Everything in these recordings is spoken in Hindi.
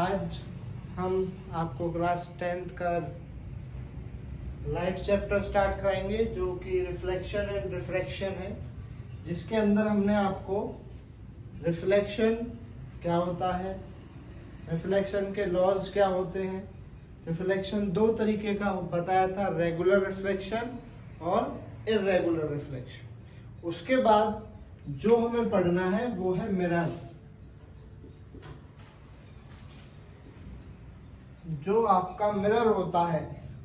आज हम आपको क्लास 10th का लाइट चैप्टर स्टार्ट कराएंगे जो कि रिफ्लेक्शन एंड रिफ्रैक्शन है, जिसके अंदर हमने आपको रिफ्लेक्शन क्या होता है, रिफ्लेक्शन के लॉज क्या होते हैं, रिफ्लेक्शन दो तरीके का बताया था, रेगुलर रिफ्लेक्शन और इर्रेगुलर रिफ्लेक्शन। उसके बाद जो हमें पढ़ना है वो है मिरर। जो आपका मिरर होता है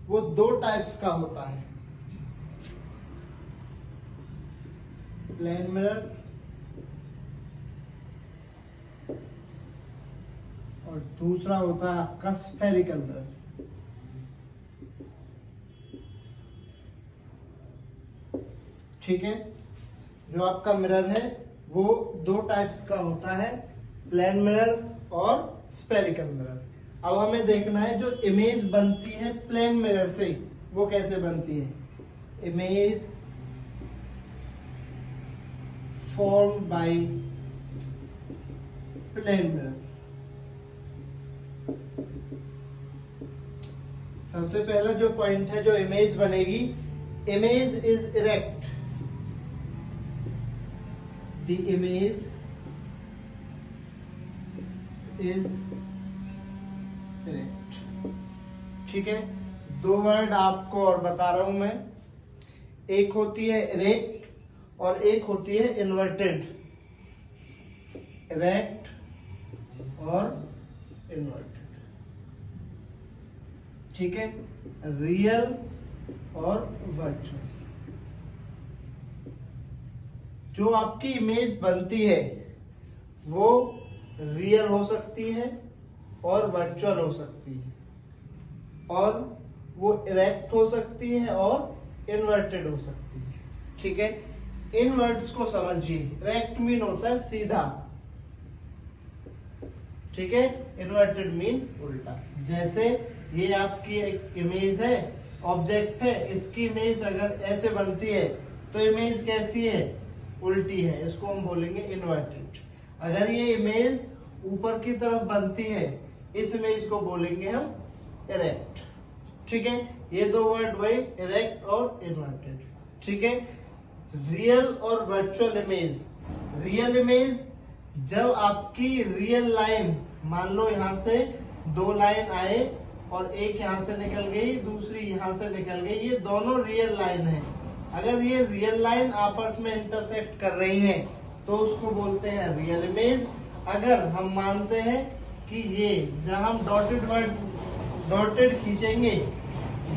वो दो टाइप्स का होता है, प्लेन मिरर और दूसरा होता है आपका स्फेरिकल मिरर। ठीक है, जो आपका मिरर है वो दो टाइप्स का होता है, प्लेन मिरर और स्फेरिकल मिरर। अब हमें देखना है जो इमेज बनती है प्लेन मिरर से वो कैसे बनती है। Image form by plane mirror. सबसे पहला जो पॉइंट है, जो इमेज बनेगी, image is erect. The image is erect। ठीक है, दो वर्ड आपको और बता रहा हूं मैं, एक होती है इरेक्ट और एक होती है इन्वर्टेड। इरेक्ट और इन्वर्टेड। ठीक है, रियल और वर्चुअल। जो आपकी इमेज बनती है वो रियल हो सकती है और वर्चुअल हो सकती है, और वो इरेक्ट हो सकती है और इन्वर्टेड हो सकती है। ठीक है, इन वर्ड्स को समझिए। इरेक्ट मीन होता है सीधा, ठीक है, इन्वर्टेड मीन उल्टा। जैसे ये आपकी एक इमेज है, ऑब्जेक्ट है, इसकी इमेज अगर ऐसे बनती है तो इमेज कैसी है, उल्टी है, इसको हम बोलेंगे इन्वर्टेड। अगर ये इमेज ऊपर की तरफ बनती है, इस इमेज को बोलेंगे हम इरेक्ट। ठीक है, ये दो वर्ड वही, इरेक्ट और इन्वर्टेड। ठीक है, रियल और वर्चुअल इमेज। रियल इमेज, जब आपकी रियल लाइन, मान लो यहां से दो लाइन आए और एक यहां से निकल गई, दूसरी यहां से निकल गई, ये दोनों रियल लाइन है। अगर ये रियल लाइन आपस में इंटरसेक्ट कर रही हैं तो उसको बोलते हैं रियल इमेज। अगर हम मानते हैं कि ये जहां हम डॉटेड खींचेंगे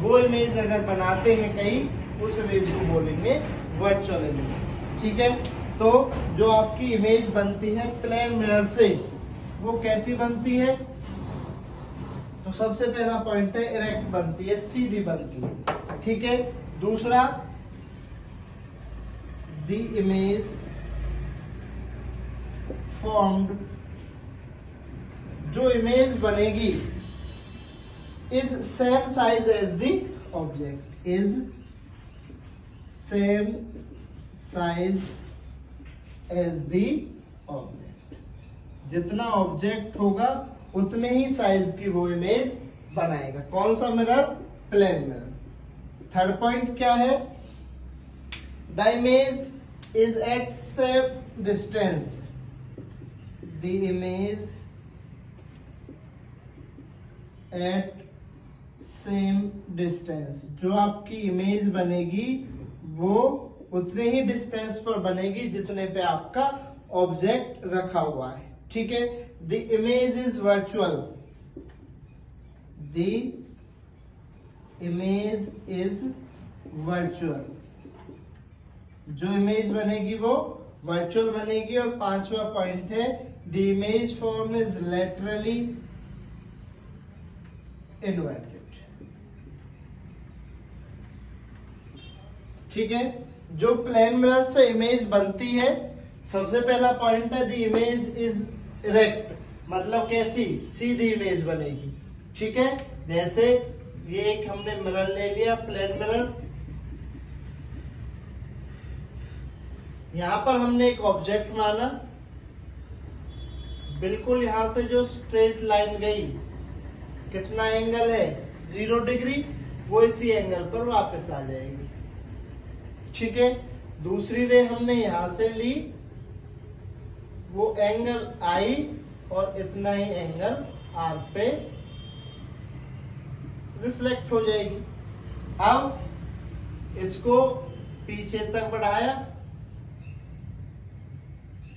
वो इमेज अगर बनाते हैं कहीं, उस इमेज को बोलेंगे वर्चुअल इमेज। ठीक है, तो जो आपकी इमेज बनती है प्लेन मिरर से वो कैसी बनती है, तो सबसे पहला पॉइंट है इरेक्ट बनती है, सीधी बनती है। ठीक है, दूसरा, the image formed, जो इमेज बनेगी, is same size as the object, is same size as the object। जितना ऑब्जेक्ट होगा उतने ही साइज की वो इमेज बनाएगा। कौन सा mirror, plane mirror. Third point क्या है, the image is at same distance। the image at same distance, जो आपकी इमेज बनेगी वो उतने ही डिस्टेंस पर बनेगी जितने पे आपका ऑब्जेक्ट रखा हुआ है। ठीक है, the image is virtual। the image is virtual, जो इमेज बनेगी वो वर्चुअल बनेगी। और पांचवा पॉइंट है, the image form is laterally inverted. ठीक है, जो प्लेन मिरर से इमेज बनती है, सबसे पहला पॉइंट है द इमेज इज इरेक्ट, मतलब कैसी, सीधी इमेज बनेगी। ठीक है, जैसे ये एक हमने मिरर ले लिया, प्लेन मिरर, यहां पर हमने एक ऑब्जेक्ट माना, बिल्कुल यहाँ से जो स्ट्रेट लाइन गई, कितना एंगल है 0 डिग्री, वो इसी एंगल पर वापस आ जाएगी। ठीक है, दूसरी रे हमने यहां से ली, वो एंगल आई और इतना ही एंगल आर पे रिफ्लेक्ट हो जाएगी। अब इसको पीछे तक बढ़ाया,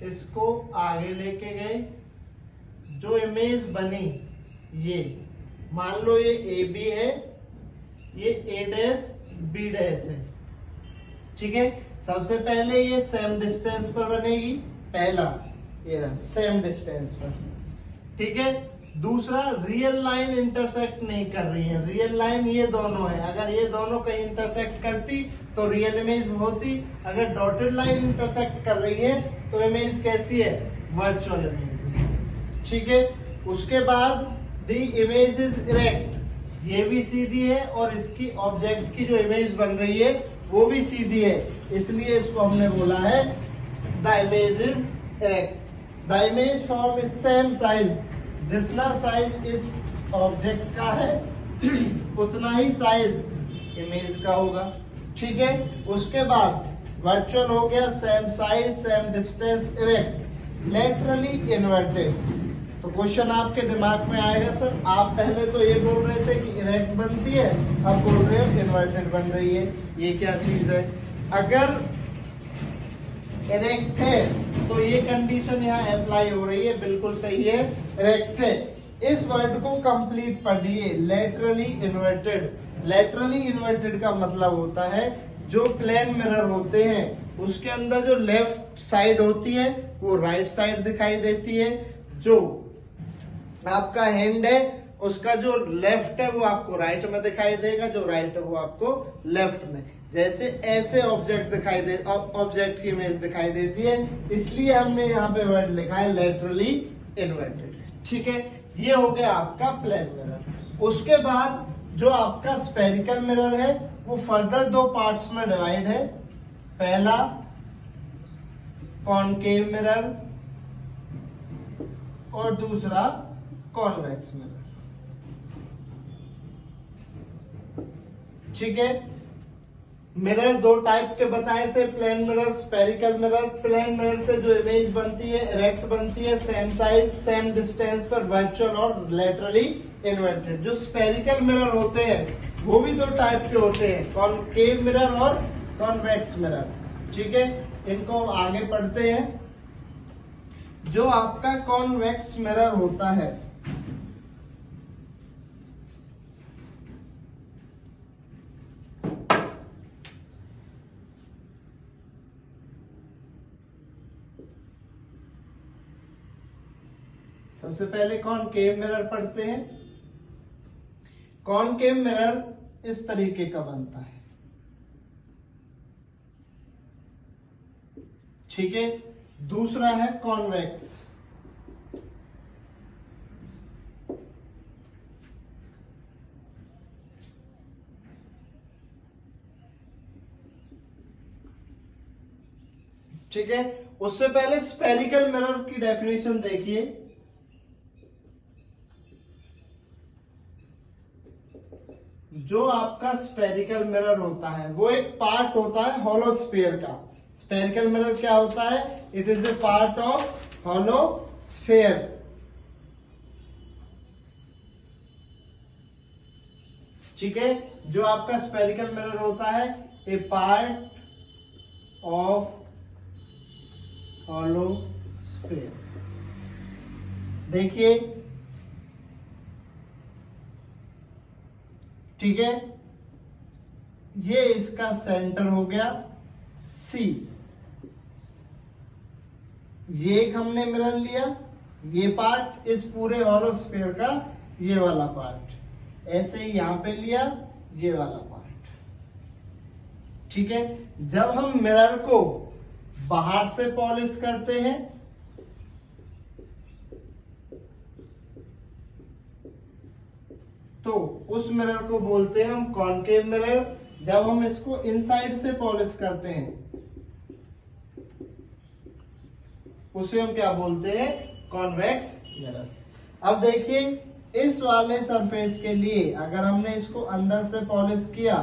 इसको आगे लेके गए, जो इमेज बनी ये मान लो ये ए बी है, ये ए डैश बी डैश है। ठीक है, सबसे पहले ये सेम डिस्टेंस पर बनेगी, पहला ये रहा सेम डिस्टेंस पर। ठीक है, दूसरा रियल लाइन इंटरसेक्ट नहीं कर रही है, रियल लाइन ये दोनों है, अगर ये दोनों कहीं इंटरसेक्ट करती तो रियल इमेज होती, अगर डॉटेड लाइन इंटरसेक्ट कर रही है तो इमेज कैसी है, वर्चुअल इमेज है। ठीक है, उसके बाद द इमेज इज इरेक्ट, ये भी सीधी है और इसकी ऑब्जेक्ट की जो इमेज बन रही है वो भी सीधी है, इसलिए इसको हमने बोला है the image is erect. The image form is same size, जितना साइज इस ऑब्जेक्ट का है उतना ही साइज इमेज का होगा। ठीक है, उसके बाद वर्चुअल हो गया, same size same distance erect, laterally inverted. तो क्वेश्चन आपके दिमाग में आएगा सर आप पहले तो ये बोल रहे थे कि इरेक्ट बनती है, अब बोल रहे हो इन्वर्टेड बन रही है, ये क्या चीज है। अगर इरेक्ट है तो ये कंडीशन यहाँ अप्लाई हो रही है, बिल्कुल सही है, इरेक्ट है। इस वर्ड को कंप्लीट पढ़िए, लेटरली इन्वर्टेड। लेटरली इन्वर्टेड का मतलब होता है जो प्लेन मिरर होते हैं उसके अंदर जो लेफ्ट साइड होती है वो राइट साइड दिखाई देती है, जो आपका हैंड है उसका जो लेफ्ट है वो आपको राइट में दिखाई देगा, जो राइट है वो आपको लेफ्ट में। जैसे ऐसे ऑब्जेक्ट दिखाई दे, ऑब्जेक्ट की इमेज दिखाई देती है, इसलिए हमने यहाँ पे वर्ड लिखा है लेटरली इन्वर्टेड। ठीक है, ये हो गया आपका प्लेन मिरर। उसके बाद जो आपका स्फेरिकल मिरर है वो फर्दर दो पार्ट्स में डिवाइड है, पहला कॉनकेव मिरर और दूसरा कॉन्वेक्स मिरर। ठीक है, मिरर दो टाइप के बताए थे, plane mirror, spherical mirror. Plane mirror से जो इमेज बनती है इरेक्ट बनती है, सेम साइज सेम डिस्टेंस पर, वर्चुअल और लेटरली इन्वर्टेड। जो स्फेरिकल मिरर होते हैं वो भी दो टाइप के होते हैं, कॉनकेव मिरर और कॉन्वेक्स मिरर। ठीक है, इनको आगे पढ़ते हैं। जो आपका कॉन्वेक्स मिरर होता है सबसे पहले कॉनकेव मिरर पढ़ते हैं। कॉनकेव मिरर इस तरीके का बनता है। ठीक है, दूसरा है कॉन्वेक्स। ठीक है, उससे पहले स्फेरिकल मिरर की डेफिनेशन देखिए। जो आपका स्फेरिकल मिरर होता है वो एक पार्ट होता है हॉलो स्फीयर का। स्फेरिकल मिरर क्या होता है, it is a part of hollow sphere. ठीक है, जो आपका स्फेरिकल मिरर होता है ए पार्ट ऑफ हॉलो स्फीयर। देखिए, ठीक है, ये इसका सेंटर हो गया सी। ये एक हमने मिरर लिया, ये पार्ट इस पूरे हॉलो स्फीयर का ये वाला पार्ट, ऐसे ही यहां पे लिया ये वाला पार्ट। ठीक है, जब हम मिरर को बाहर से पॉलिश करते हैं तो उस मिरर को बोलते हैं हम कॉनकेव मिरर। जब हम इसको इनसाइड से पॉलिश करते हैं उसे हम क्या बोलते हैं, कॉन्वेक्स मिरर। अब देखिए इस वाले सरफेस के लिए अगर हमने इसको अंदर से पॉलिश किया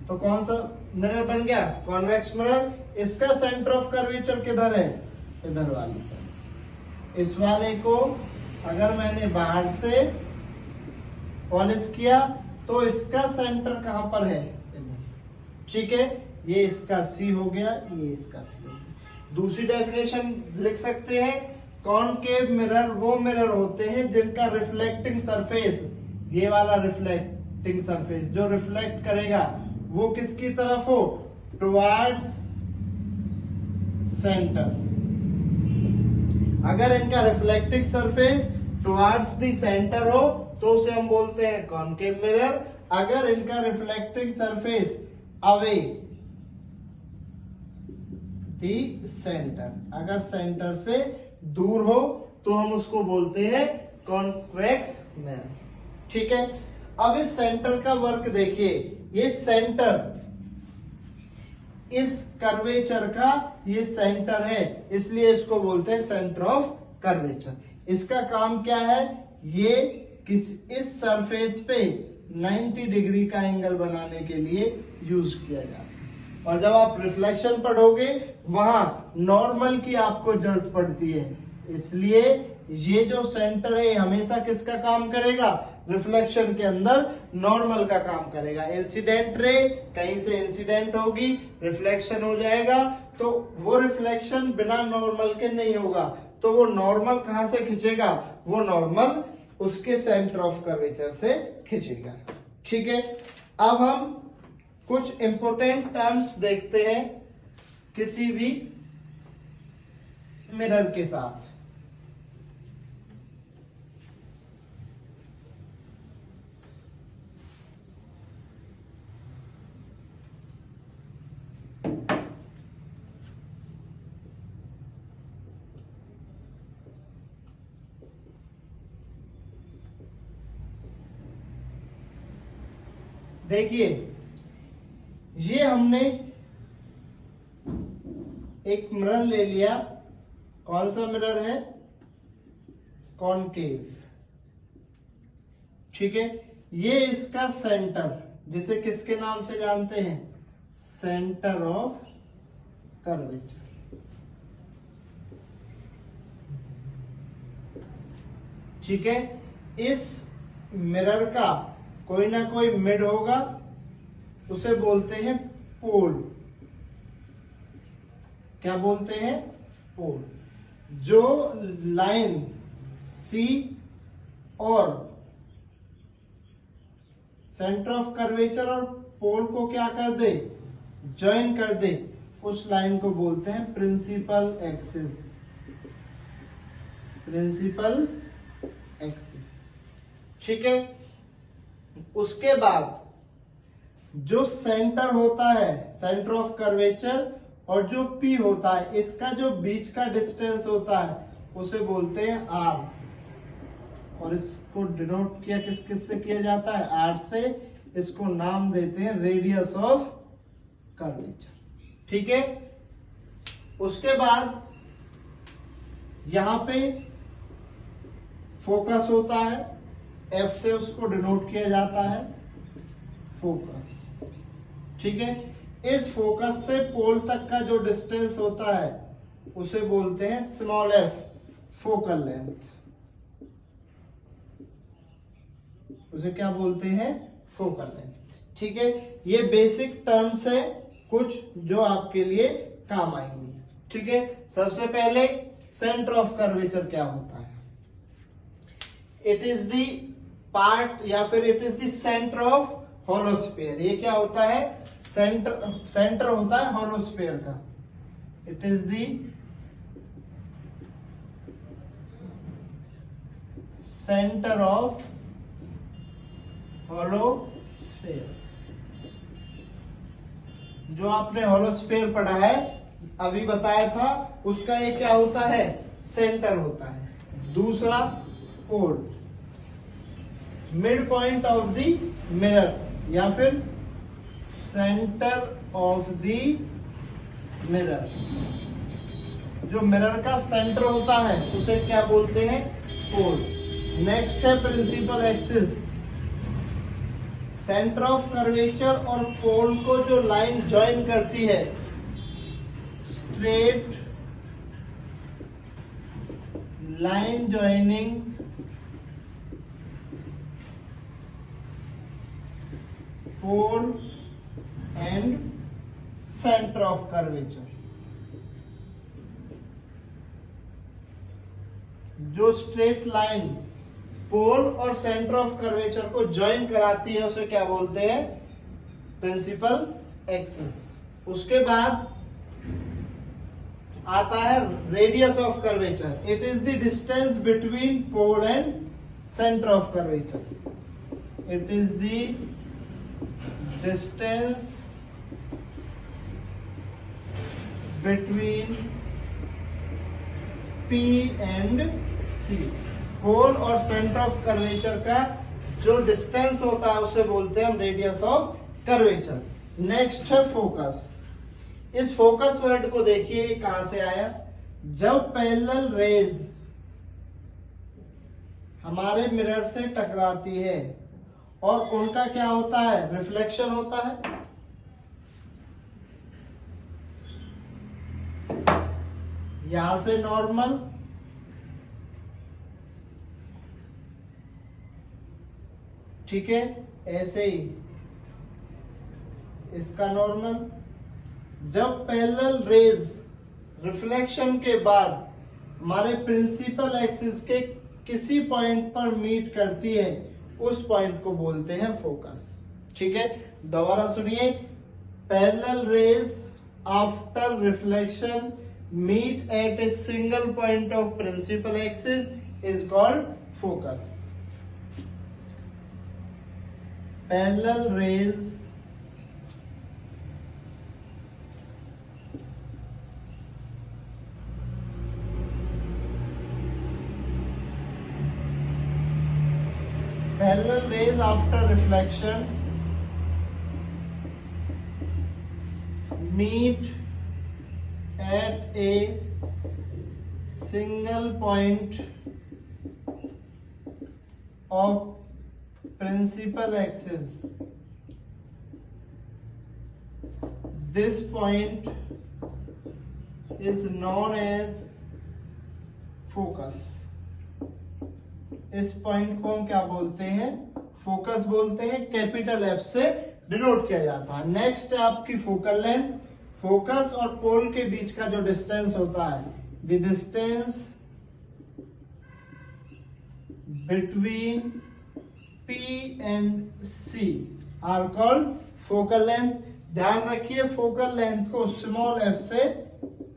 तो कौन सा मिरर बन गया? Convex mirror. इसका सेंटर ऑफ कर्वेचर किधर है? इधर वाली साइड। इस वाले को अगर मैंने बाहर से पॉलिश किया तो इसका सेंटर कहां पर है? ठीक है, ये इसका सी हो गया, ये इसका सी हो गया। दूसरी डेफिनेशन लिख सकते हैं, कॉनकेव मिरर वो मिरर होते हैं जिनका रिफ्लेक्टिंग सरफेस, ये वाला रिफ्लेक्टिंग सरफेस जो रिफ्लेक्ट करेगा वो किसकी तरफ हो? Towards centre. अगर इनका reflecting surface towards the centre हो तो उसे हम बोलते हैं कॉनकेव मिरर। अगर इनका reflecting surface away the centre, अगर सेंटर से दूर हो तो हम उसको बोलते हैं कॉन्वेक्स मिरर। ठीक है, अब इस सेंटर का वर्क देखिए, ये सेंटर इस कर्वेचर का ये सेंटर है, इसलिए इसको बोलते हैं सेंटर ऑफ कर्वेचर। इसका काम क्या है? ये इस सरफेस पे 90 डिग्री का एंगल बनाने के लिए यूज किया जाता है। और जब आप रिफ्लेक्शन पढ़ोगे वहां नॉर्मल की आपको जरूरत पड़ती है, इसलिए ये जो सेंटर है हमेशा किसका काम करेगा? रिफ्लेक्शन के अंदर नॉर्मल का काम करेगा। इंसिडेंट रे कहीं से इंसिडेंट होगी, रिफ्लेक्शन हो जाएगा, तो वो रिफ्लेक्शन बिना नॉर्मल के नहीं होगा, तो वो नॉर्मल कहां से खींचेगा? वो नॉर्मल उसके सेंटर ऑफ कर्वेचर से खींचेगा। ठीक है, अब हम कुछ इंपॉर्टेंट टर्म्स देखते हैं किसी भी मिरर के साथ। देखिए ये हमने एक मिरर ले लिया, कौन सा मिरर है? कॉनकेव। ठीक है, ये इसका सेंटर, जिसे किसके नाम से जानते हैं? Centre of curvature. ठीक है, इस मिरर का कोई ना कोई मिड होगा, उसे बोलते हैं पोल। क्या बोलते हैं? पोल। जो लाइन सी और सेंटर ऑफ कर्वेचर और पोल को क्या कर दे? ज्वाइन कर दे, उस लाइन को बोलते हैं प्रिंसिपल एक्सिस। Principal axis. ठीक है, उसके बाद जो सेंटर होता है, सेंटर ऑफ कर्वेचर, और जो पी होता है, इसका जो बीच का डिस्टेंस होता है उसे बोलते हैं आर। और इसको डिनोट किया किस किस से किया जाता है? आर से। इसको नाम देते हैं रेडियस ऑफ कर्वेचर। ठीक है, उसके बाद यहां पे फोकस होता है, एफ से उसको डिनोट किया जाता है फोकस। ठीक है, इस फोकस से पोल तक का जो डिस्टेंस होता है उसे बोलते हैं स्मॉल एफ, फोकल लेंथ। उसे क्या बोलते हैं? Focal length. ठीक है, ये बेसिक टर्म्स है कुछ जो आपके लिए काम आएंगी। ठीक है, सबसे पहले सेंटर ऑफ कर्वेचर क्या होता है? इट इज द पार्ट या फिर it is the centre of hollow sphere. ये क्या होता है? सेंटर होता है होलोस्फीयर का। It is the centre of hollow sphere. जो आपने होलोस्फीयर पढ़ा है, अभी बताया था, उसका ये क्या होता है? सेंटर होता है। दूसरा pole, mid point of the mirror या फिर सेंटर ऑफ द मिरर। जो मिरर का सेंटर होता है उसे क्या बोलते हैं? पोल। नेक्स्ट है principal axis, centre of curvature और पोल को जो लाइन ज्वाइन करती है, straight line joining pole and centre of curvature. जो स्ट्रेट लाइन पोल और सेंटर ऑफ कर्वेचर को ज्वाइन कराती है उसे क्या बोलते हैं? Principal axis. उसके बाद आता है radius of curvature. It is the distance between pole and centre of curvature. It is the distance between P and C। Pole और सेंटर ऑफ कर्वेचर का जो डिस्टेंस होता है उसे बोलते हैं हम रेडियस ऑफ कर्वेचर। नेक्स्ट है फोकस। इस फोकस वर्ड को देखिए कहां से आया। जब पैरेलल रेज हमारे मिरर से टकराती है और उनका क्या होता है? रिफ्लेक्शन होता है। यहां से नॉर्मल, ठीक है, ऐसे ही इसका नॉर्मल। जब पैरेलल रेज रिफ्लेक्शन के बाद हमारे प्रिंसिपल एक्सिस के किसी पॉइंट पर मीट करती है उस पॉइंट को बोलते हैं फोकस। ठीक है, दोबारा सुनिए। Parallel raise after reflection meet at a single point of principal axis is called focus. Parallel rays after reflection meet at a single point of principal axis. This point is known as focus. इस पॉइंट को हम क्या बोलते हैं? फोकस बोलते हैं। कैपिटल एफ से डिनोट किया जाता है। नेक्स्ट है आपकी फोकल लेंथ। फोकस और पोल के बीच का जो डिस्टेंस होता है, the distance between P and C are called focal length. ध्यान रखिए, फोकल लेंथ को स्मॉल f से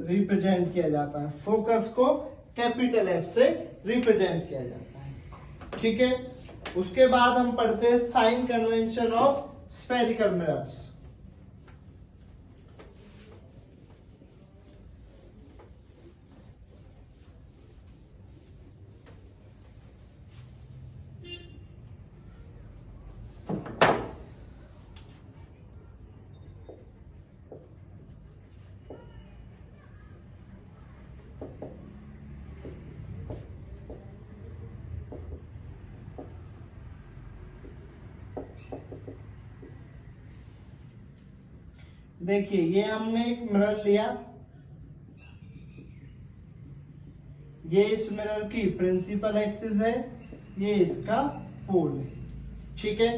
रिप्रेजेंट किया जाता है, फोकस को कैपिटल F से रिप्रेजेंट किया जाता है। ठीक है, उसके बाद हम पढ़ते हैं sign convention of spherical mirrors. देखिए, ये हमने एक मिरर लिया, ये इस मिरर की प्रिंसिपल एक्सिस है, ये इसका पोल है। ठीक है,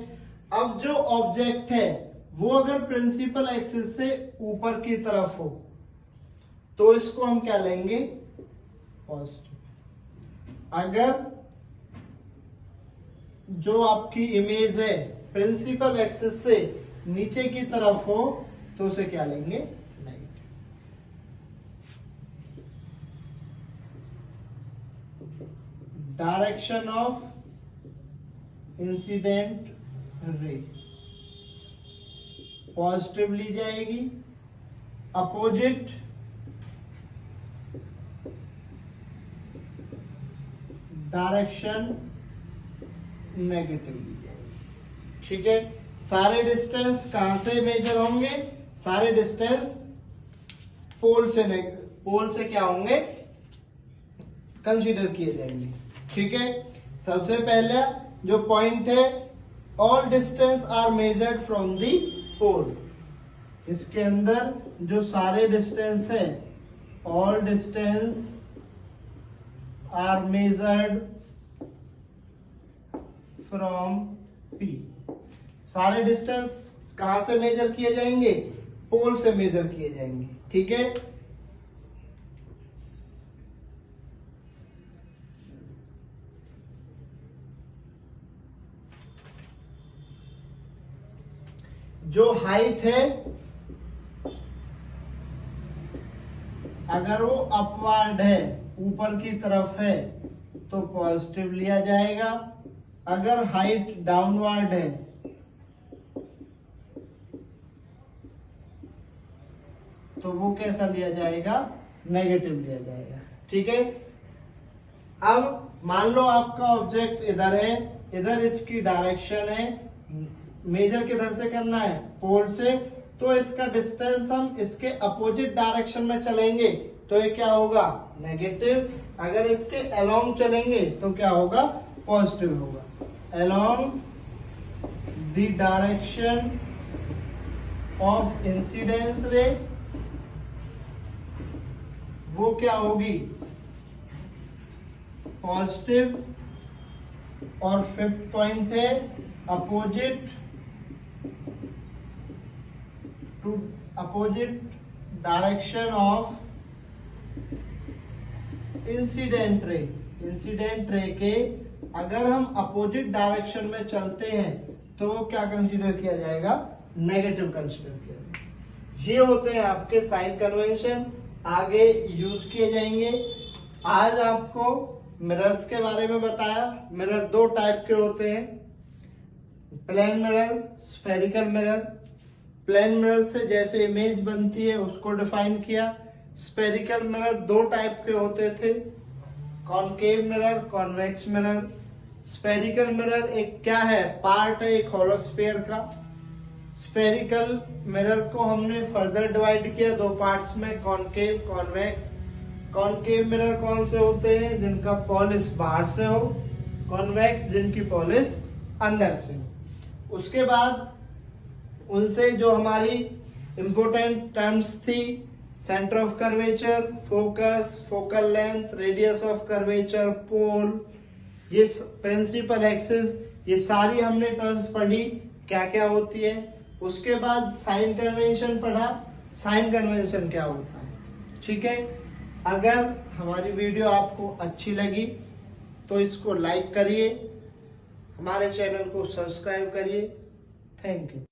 अब जो ऑब्जेक्ट है वो अगर प्रिंसिपल एक्सिस से ऊपर की तरफ हो तो इसको हम क्या लेंगे? पॉजिटिव। अगर जो आपकी इमेज है प्रिंसिपल एक्सिस से नीचे की तरफ हो तो उसे क्या लेंगे? Negative. Direction of incident ray positive ली जाएगी, अपोजिट डायरेक्शन नेगेटिव ली जाएगी। ठीक है, सारे डिस्टेंस कहां से मेजर होंगे? सारे डिस्टेंस पोल से क्या होंगे? कंसीडर किए जाएंगे। ठीक है, सबसे पहले जो पॉइंट है, all distance are measured from the pole. इसके अंदर जो सारे डिस्टेंस है, all distance are measured from P। सारे डिस्टेंस कहां से मेजर किए जाएंगे? पोल से मेजर किए जाएंगे। ठीक है, जो हाइट है अगर वो अपवर्ड है, ऊपर की तरफ है, तो पॉजिटिव लिया जाएगा। अगर हाइट डाउनवर्ड है तो वो कैसा लिया जाएगा? नेगेटिव लिया जाएगा। ठीक है, अब मान लो आपका ऑब्जेक्ट इधर है, इधर इसकी डायरेक्शन है, मेजर किधर से करना है? पोल से। तो इसका डिस्टेंस हम इसके अपोजिट डायरेक्शन में चलेंगे तो ये क्या होगा? नेगेटिव। अगर इसके अलोंग चलेंगे तो क्या होगा? पॉजिटिव होगा। Along the direction of incidence ray वो क्या होगी? पॉजिटिव। और फिफ्थ पॉइंट है opposite to opposite direction of incident ray. Incident ray के अगर हम अपोजिट डायरेक्शन में चलते हैं तो वो क्या कंसीडर किया जाएगा? नेगेटिव कंसीडर किया जाएगा। ये होते हैं आपके साइन कन्वेंशन, आगे यूज किए जाएंगे। आज आपको मिरर्स के बारे में बताया। मिरर दो टाइप के होते हैं, plane mirror, spherical mirror. Plane mirror से जैसे इमेज बनती है उसको डिफाइन किया। स्फेरिकल मिरर दो टाइप के होते थे, concave mirror, convex mirror. Spherical mirror एक क्या है? पार्ट है एक होलोस्फीयर का। स्फेरिकल मिरर को हमने फर्दर डिवाइड किया दो पार्ट्स में, कॉनकेव, कॉन्वेक्स। कॉनकेव मिरर कौन से होते हैं? जिनका पॉलिश बाहर से हो। कॉन्वेक्स जिनकी पॉलिश अंदर से हो। उसके बाद उनसे जो हमारी इंपोर्टेंट टर्म्स थी, centre of curvature, focus, focal length, radius of curvature, pole, ये प्रिंसिपल एक्सिस, ये सारी हमने टर्म्स पढ़ी क्या क्या होती है। उसके बाद साइन कन्वेंशन पढ़ा, साइन कन्वेंशन क्या होता है। ठीक है, अगर हमारी वीडियो आपको अच्छी लगी तो इसको लाइक करिए, हमारे चैनल को सब्सक्राइब करिए। Thank you.